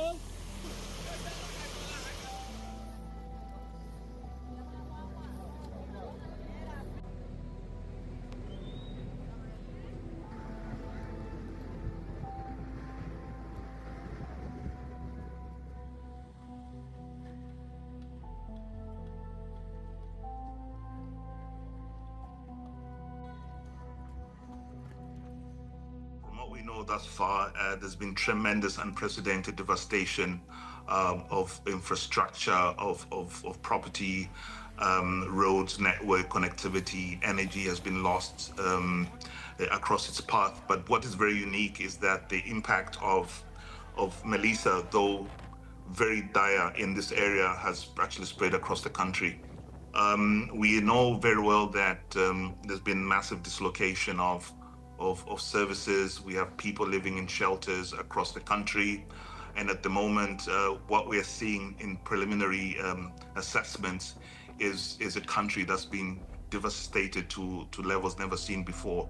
From what we know thus far, there's been tremendous, unprecedented devastation of infrastructure, of property, roads, network connectivity, energy has been lost across its path. But what is very unique is that the impact of Melissa, though very dire in this area, has actually spread across the country. We know very well that there's been massive dislocation of services. We have people living in shelters across the country. And at the moment, what we are seeing in preliminary assessments is a country that's been devastated to levels never seen before.